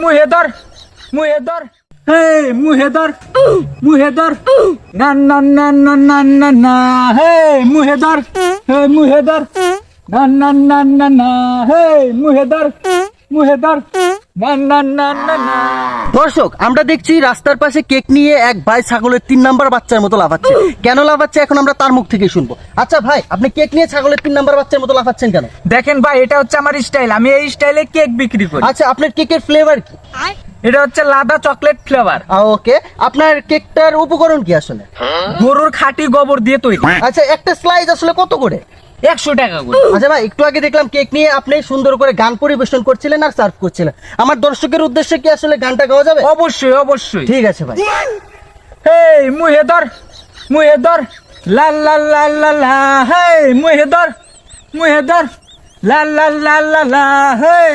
মুহেদর মুহেদর হেই মুহেদর মুহেদর না না না না না না না হেই মুহেদর না না না না না হেই মুহেদর না না না না না। দর্শক, আমরা দেখছি রাস্তার পাশে কেক নিয়ে এক ভাই ছাগলের 3 নাম্বার বাচ্চার মতো লাফাচ্ছে। কেন লাফাচ্ছে এখন আমরা তার মুখ থেকে শুনবো। আচ্ছা ভাই, আপনি কেক নিয়ে ছাগলের 3 নাম্বার বাচ্চার মতো লাফাচ্ছেন কেন? দেখেন ভাই, এটা হচ্ছে আমার স্টাইল, আমি এই স্টাইলে কেক বিক্রি করি। আচ্ছা, আপনার কেকের ফ্লেভার কি? এটা হচ্ছে লাদা চকলেট ফ্লেভার। ওকে, আপনার কেকটার উপকরণ কি আসলে? গরুর খাঁটি গোবর দিয়ে তৈরি। আচ্ছা, একটা স্লাইস আসলে কত করে? 100 টাকা করে। আচ্ছা ভাই, একটু আগে দেখলাম কেক নিয়ে আপনি সুন্দর করে গান পরিবেশন করছিলেন আর সার্ভ করছিলেন। আমার দর্শকের উদ্দেশ্যে কি আসলে গানটা গাওয়া যাবে? অবশ্যই অবশ্যই। ঠিক আছে ভাই। হেই মুহেদর লা লা লা লা লা হেই মুহেদর লা লা লা লা লা হেই